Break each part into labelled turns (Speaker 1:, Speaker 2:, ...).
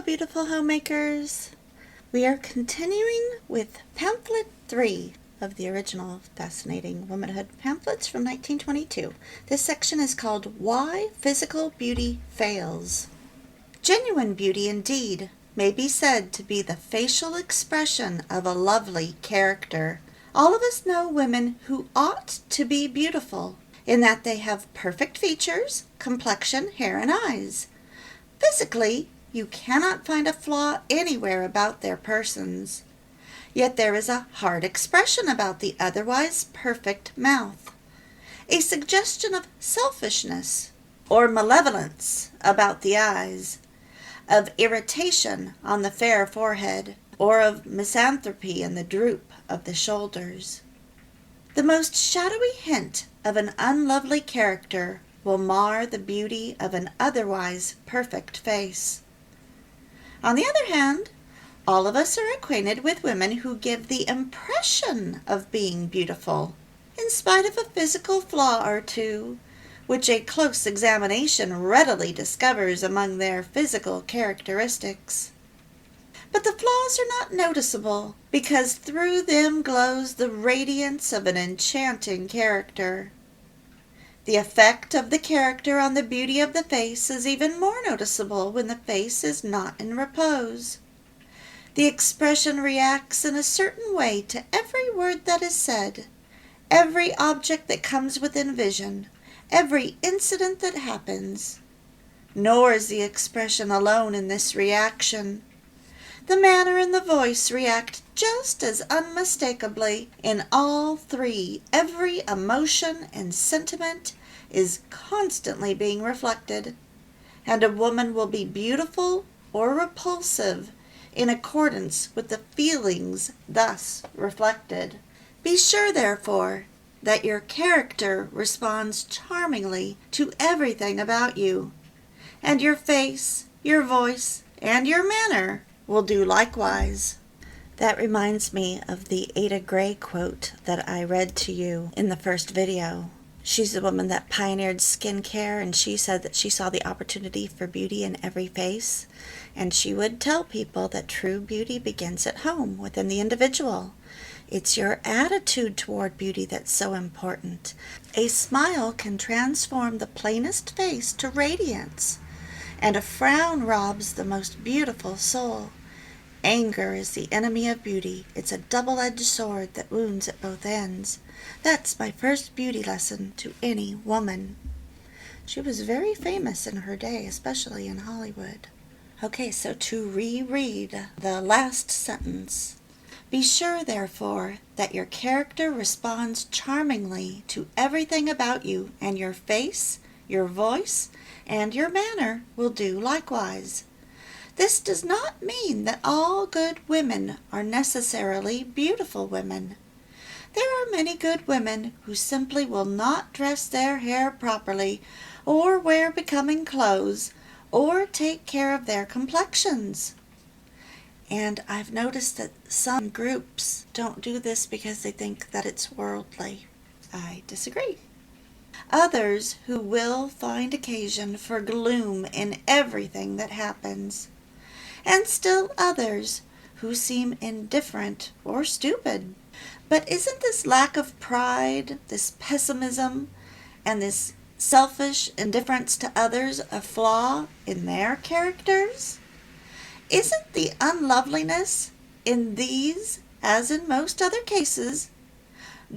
Speaker 1: beautiful homemakers. We are continuing with Pamphlet 3 of the original Fascinating Womanhood pamphlets from 1922. This section is called Why Physical Beauty Fails. Genuine beauty, indeed, may be said to be the facial expression of a lovely character. All of us know women who ought to be beautiful, in that they have perfect features, complexion, hair, and eyes. Physically, you cannot find a flaw anywhere about their persons. Yet there is a hard expression about the otherwise perfect mouth, a suggestion of selfishness or malevolence about the eyes, of irritation on the fair forehead, or of misanthropy in the droop of the shoulders. The most shadowy hint of an unlovely character will mar the beauty of an otherwise perfect face. On the other hand, all of us are acquainted with women who give the impression of being beautiful, in spite of a physical flaw or two, which a close examination readily discovers among their physical characteristics. But the flaws are not noticeable, because through them glows the radiance of an enchanting character. The effect of the character on the beauty of the face is even more noticeable when the face is not in repose. The expression reacts in a certain way to every word that is said, every object that comes within vision, every incident that happens. Nor is the expression alone in this reaction. The manner and the voice react just as unmistakably in all three. Every emotion and sentiment is constantly being reflected, and a woman will be beautiful or repulsive in accordance with the feelings thus reflected. Be sure, therefore, that your character responds charmingly to everything about you, and your face, your voice, and your manner will do likewise. That reminds me of the Ada Gray quote that I read to you in the first video. She's the woman that pioneered skincare, and she said that she saw the opportunity for beauty in every face, and she would tell people that true beauty begins at home within the individual. It's your attitude toward beauty that's so important. A smile can transform the plainest face to radiance, and a frown robs the most beautiful soul. Anger is the enemy of beauty. It's a double-edged sword that wounds at both ends. That's my first beauty lesson to any woman. She was very famous in her day, especially in Hollywood. Okay, so to reread the last sentence. Be sure, therefore, that your character responds charmingly to everything about you, and your face, your voice, and your manner will do likewise. This does not mean that all good women are necessarily beautiful women. There are many good women who simply will not dress their hair properly, or wear becoming clothes, or take care of their complexions. And I've noticed that some groups don't do this because they think that it's worldly. I disagree. Others who will find occasion for gloom in everything that happens. And still others who seem indifferent or stupid. But isn't this lack of pride, this pessimism, and this selfish indifference to others a flaw in their characters? Isn't the unloveliness in these, as in most other cases,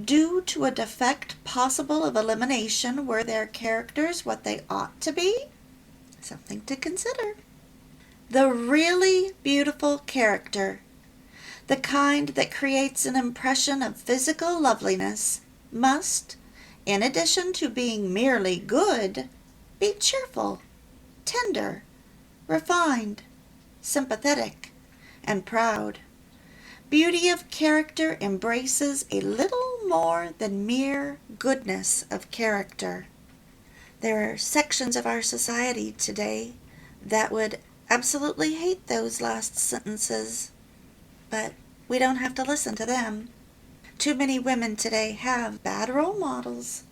Speaker 1: due to a defect possible of elimination were their characters what they ought to be? Something to consider. The really beautiful character, the kind that creates an impression of physical loveliness, must, in addition to being merely good, be cheerful, tender, refined, sympathetic, and proud. Beauty of character embraces a little more than mere goodness of character. There are sections of our society today that would absolutely hate those last sentences, but we don't have to listen to them. Too many women today have bad role models.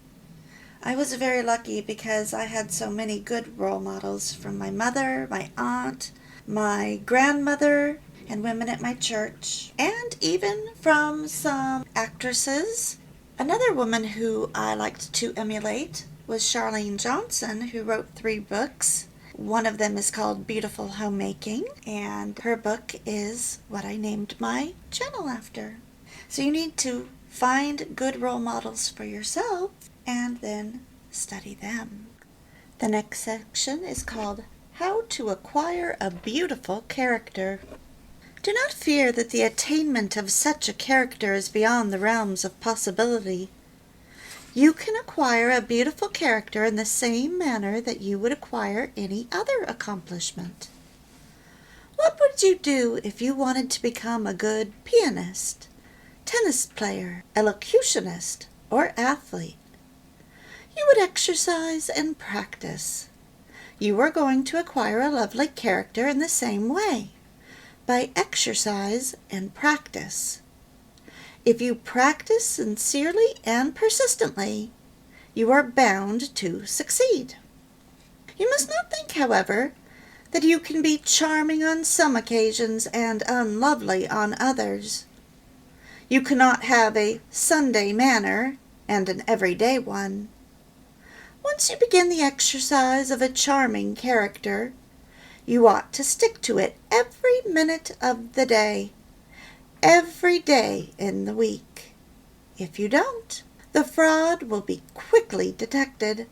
Speaker 1: I was very lucky because I had so many good role models from my mother, my aunt, my grandmother and women at my church, and even from some actresses. Another woman who I liked to emulate was Charlene Johnson, who wrote 3 books. One of them is called Beautiful Homemaking, and her book is what I named my channel after. So you need to find good role models for yourself and then study them. The next section is called How to Acquire a Beautiful Character. Do not fear that the attainment of such a character is beyond the realms of possibility. You can acquire a beautiful character in the same manner that you would acquire any other accomplishment. What would you do if you wanted to become a good pianist, tennis player, elocutionist, or athlete? You would exercise and practice. You are going to acquire a lovely character in the same way, by exercise and practice. If you practice sincerely and persistently, you are bound to succeed. You must not think, however, that you can be charming on some occasions and unlovely on others. You cannot have a Sunday manner and an everyday one. Once you begin the exercise of a charming character, you ought to stick to it every minute of the day, every day in the week. If you don't, the fraud will be quickly detected,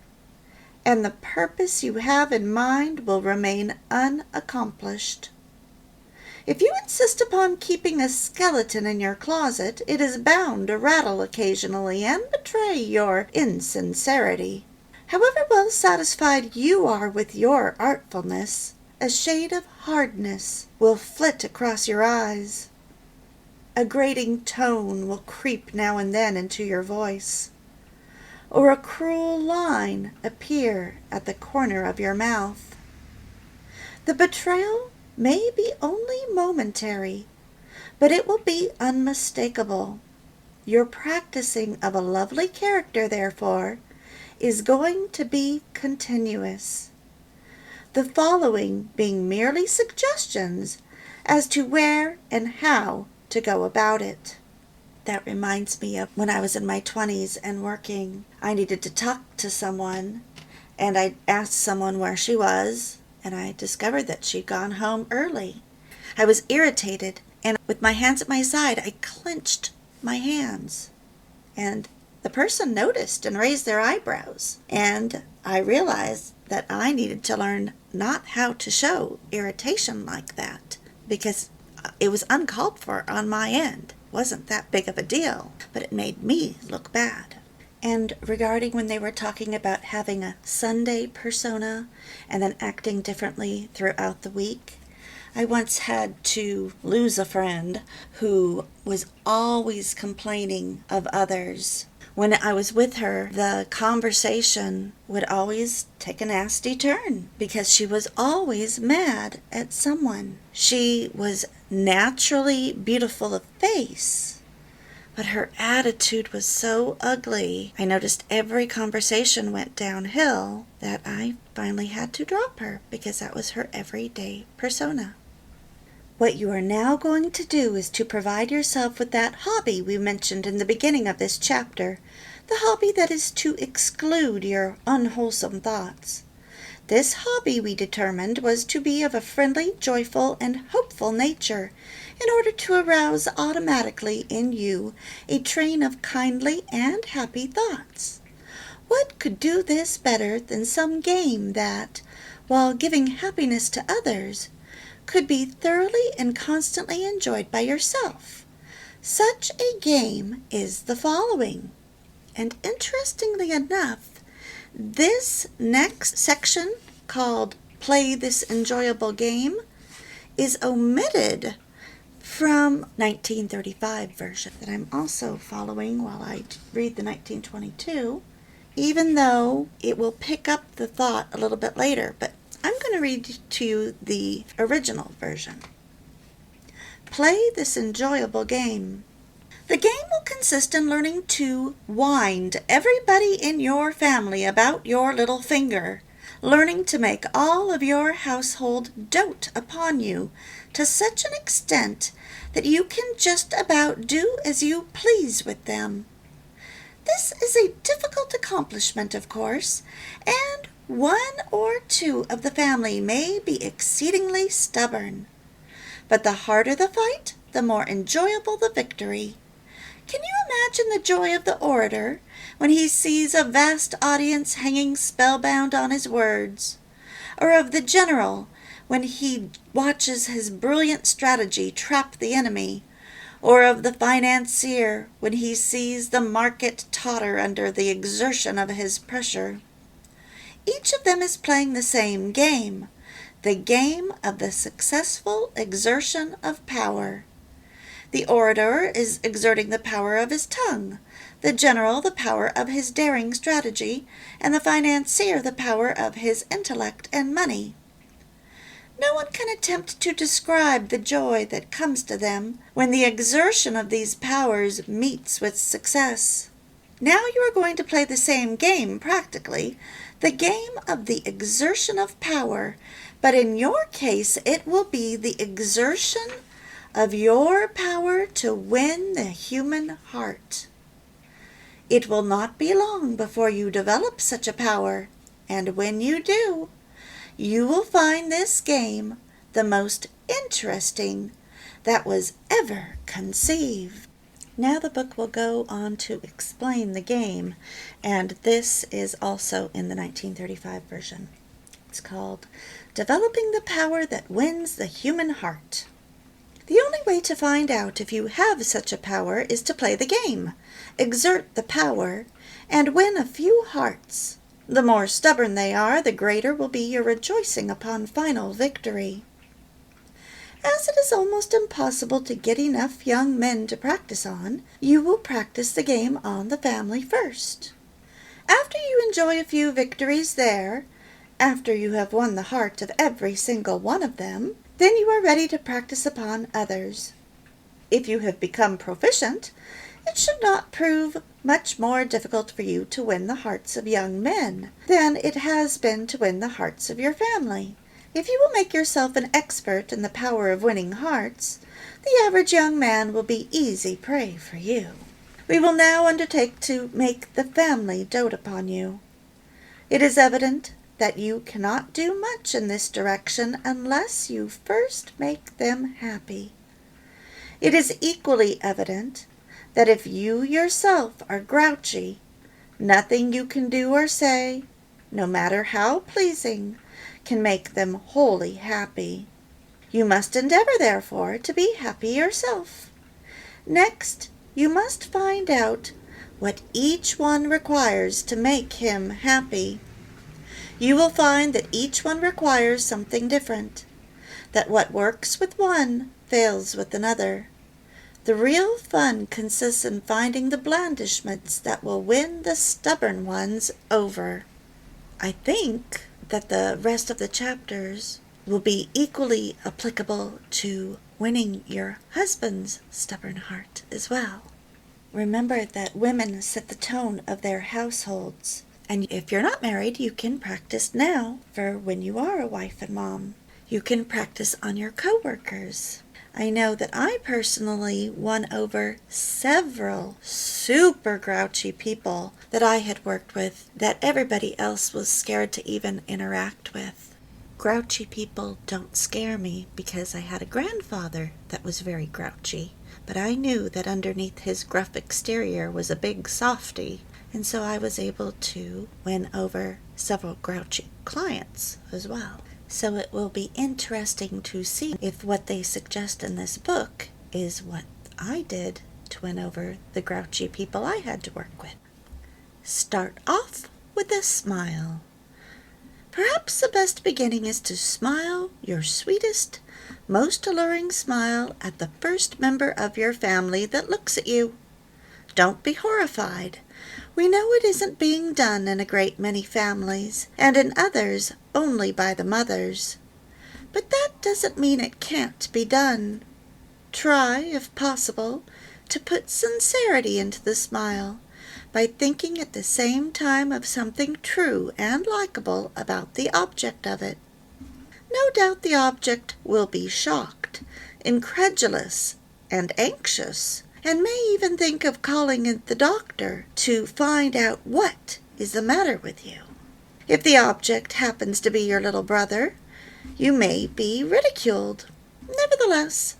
Speaker 1: and the purpose you have in mind will remain unaccomplished. If you insist upon keeping a skeleton in your closet, it is bound to rattle occasionally and betray your insincerity. However well satisfied you are with your artfulness, a shade of hardness will flit across your eyes. A grating tone will creep now and then into your voice, or a cruel line appear at the corner of your mouth. The betrayal may be only momentary, but it will be unmistakable. Your practicing of a lovely character, therefore, is going to be continuous, the following being merely suggestions as to where and how to go about it. That reminds me of when I was in my 20s and working. I needed to talk to someone, and I asked someone where she was, and I discovered that she'd gone home early. I was irritated, and with my hands at my side, I clenched my hands. And the person noticed and raised their eyebrows, and I realized that I needed to learn not how to show irritation like that, because it was uncalled for on my end. It wasn't that big of a deal, but it made me look bad. And regarding when they were talking about having a Sunday persona and then acting differently throughout the week, I once had to lose a friend who was always complaining of others. When I was with her, the conversation would always take a nasty turn because she was always mad at someone. She was naturally beautiful of face, but her attitude was so ugly. I noticed every conversation went downhill that I finally had to drop her because that was her everyday persona. What you are now going to do is to provide yourself with that hobby we mentioned in the beginning of this chapter, the hobby that is to exclude your unwholesome thoughts. This hobby, we determined, was to be of a friendly, joyful, and hopeful nature, in order to arouse automatically in you a train of kindly and happy thoughts. What could do this better than some game that, while giving happiness to others, could be thoroughly and constantly enjoyed by yourself? Such a game is the following. And interestingly enough, this next section, called Play This Enjoyable Game, is omitted from 1935 version that I'm also following while I read the 1922, even though it will pick up the thought a little bit later, but I'm going to read to you the original version. Play this enjoyable game. The game will consist in learning to wind everybody in your family about your little finger, learning to make all of your household dote upon you to such an extent that you can just about do as you please with them. This is a difficult accomplishment, of course, and one or two of the family may be exceedingly stubborn. But the harder the fight, the more enjoyable the victory. Can you imagine the joy of the orator when he sees a vast audience hanging spellbound on his words? Or of the general when he watches his brilliant strategy trap the enemy? Or of the financier when he sees the market totter under the exertion of his pressure? Each of them is playing the same game, the game of the successful exertion of power. The orator is exerting the power of his tongue, the general the power of his daring strategy, and the financier the power of his intellect and money. No one can attempt to describe the joy that comes to them when the exertion of these powers meets with success. Now you are going to play the same game practically, the game of the exertion of power, but in your case it will be the exertion of your power to win the human heart. It will not be long before you develop such a power, and when you do, you will find this game the most interesting that was ever conceived. Now the book will go on to explain the game, and this is also in the 1935 version. It's called Developing the Power That Wins the Human Heart. The only way to find out if you have such a power is to play the game, exert the power, and win a few hearts. The more stubborn they are, the greater will be your rejoicing upon final victory. As it is almost impossible to get enough young men to practice on, you will practice the game on the family first. After you enjoy a few victories there, after you have won the heart of every single one of them, then you are ready to practice upon others. If you have become proficient, it should not prove much more difficult for you to win the hearts of young men than it has been to win the hearts of your family. If you will make yourself an expert in the power of winning hearts, the average young man will be easy prey for you. We will now undertake to make the family dote upon you. It is evident that you cannot do much in this direction unless you first make them happy. It is equally evident that if you yourself are grouchy, nothing you can do or say, no matter how pleasing, can make them wholly happy. You must endeavor, therefore, to be happy yourself. Next, you must find out what each one requires to make him happy. You will find that each one requires something different, that what works with one fails with another. The real fun consists in finding the blandishments that will win the stubborn ones over. I think that the rest of the chapters will be equally applicable to winning your husband's stubborn heart as well. Remember that women set the tone of their households. And if you're not married, you can practice now for when you are a wife and mom. You can practice on your coworkers. I know that I personally won over several super grouchy people that I had worked with that everybody else was scared to even interact with. Grouchy people don't scare me because I had a grandfather that was very grouchy, but I knew that underneath his gruff exterior was a big softy. And so I was able to win over several grouchy clients as well. So it will be interesting to see if what they suggest in this book is what I did to win over the grouchy people I had to work with. Start off with a smile. Perhaps the best beginning is to smile your sweetest, most alluring smile at the first member of your family that looks at you. Don't be horrified. We know it isn't being done in a great many families, and in others only by the mothers. But that doesn't mean it can't be done. Try, if possible, to put sincerity into the smile, by thinking at the same time of something true and likable about the object of it. No doubt the object will be shocked, incredulous, and anxious, and may even think of calling in the doctor to find out what is the matter with you. If the object happens to be your little brother, you may be ridiculed. Nevertheless,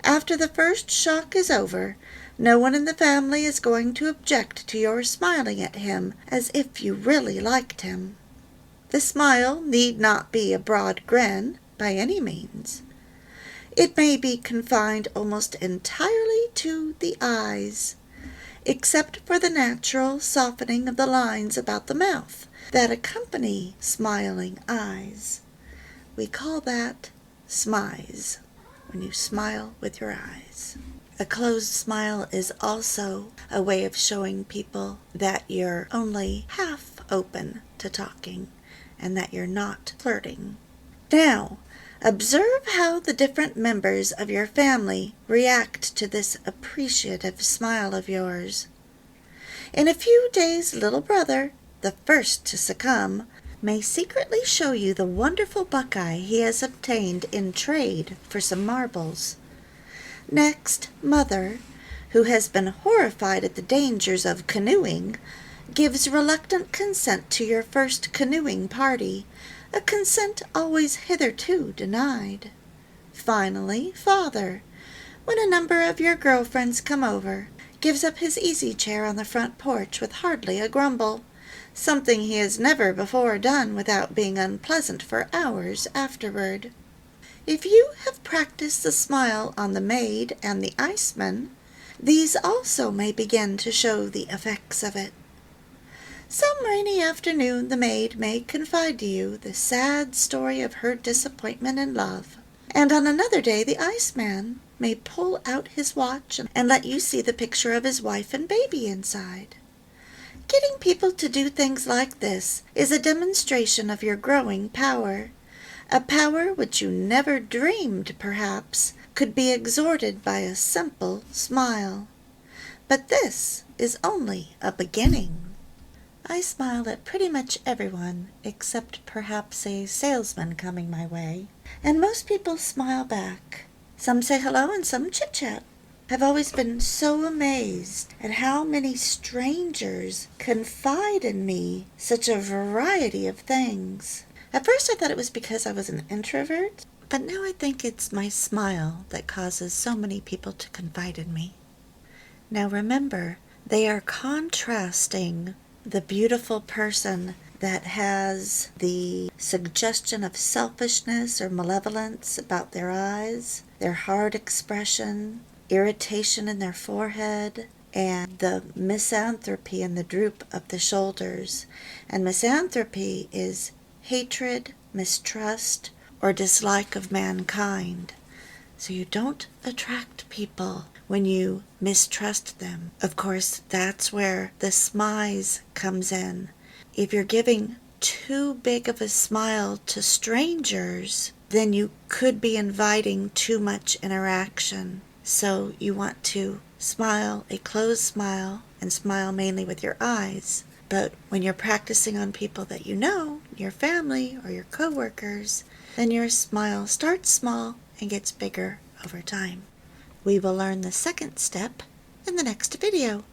Speaker 1: after the first shock is over, no one in the family is going to object to your smiling at him as if you really liked him. The smile need not be a broad grin by any means. It may be confined almost entirely to the eyes, except for the natural softening of the lines about the mouth that accompany smiling eyes. We call that smize, when you smile with your eyes. A closed smile is also a way of showing people that you're only half open to talking and that you're not flirting. Now, observe how the different members of your family react to this appreciative smile of yours. In a few days, little brother, the first to succumb, may secretly show you the wonderful buckeye he has obtained in trade for some marbles. Next, mother, who has been horrified at the dangers of canoeing, gives reluctant consent to your first canoeing party, a consent always hitherto denied. Finally, father, when a number of your girlfriends come over, gives up his easy chair on the front porch with hardly a grumble, something he has never before done without being unpleasant for hours afterward. If you have practiced the smile on the maid and the iceman, these also may begin to show the effects of it. Some rainy afternoon the maid may confide to you the sad story of her disappointment in love, and on another day the iceman may pull out his watch and let you see the picture of his wife and baby inside. Getting people to do things like this is a demonstration of your growing power, a power which you never dreamed, perhaps, could be extorted by a simple smile. But this is only a beginning. I smile at pretty much everyone, except perhaps a salesman coming my way, and most people smile back. Some say hello and some chit-chat. I've always been so amazed at how many strangers confide in me such a variety of things. At first I thought it was because I was an introvert, but now I think it's my smile that causes so many people to confide in me. Now remember, they are contrasting the beautiful person that has the suggestion of selfishness or malevolence about their eyes, their hard expression, irritation in their forehead, and the misanthropy and the droop of the shoulders. And misanthropy is hatred, mistrust, or dislike of mankind. So you don't attract people when you mistrust them. Of course, that's where the smize comes in. If you're giving too big of a smile to strangers, then you could be inviting too much interaction. So you want to smile a closed smile and smile mainly with your eyes. But when you're practicing on people that you know, your family or your coworkers, then your smile starts small and gets bigger over time. We will learn the second step in the next video.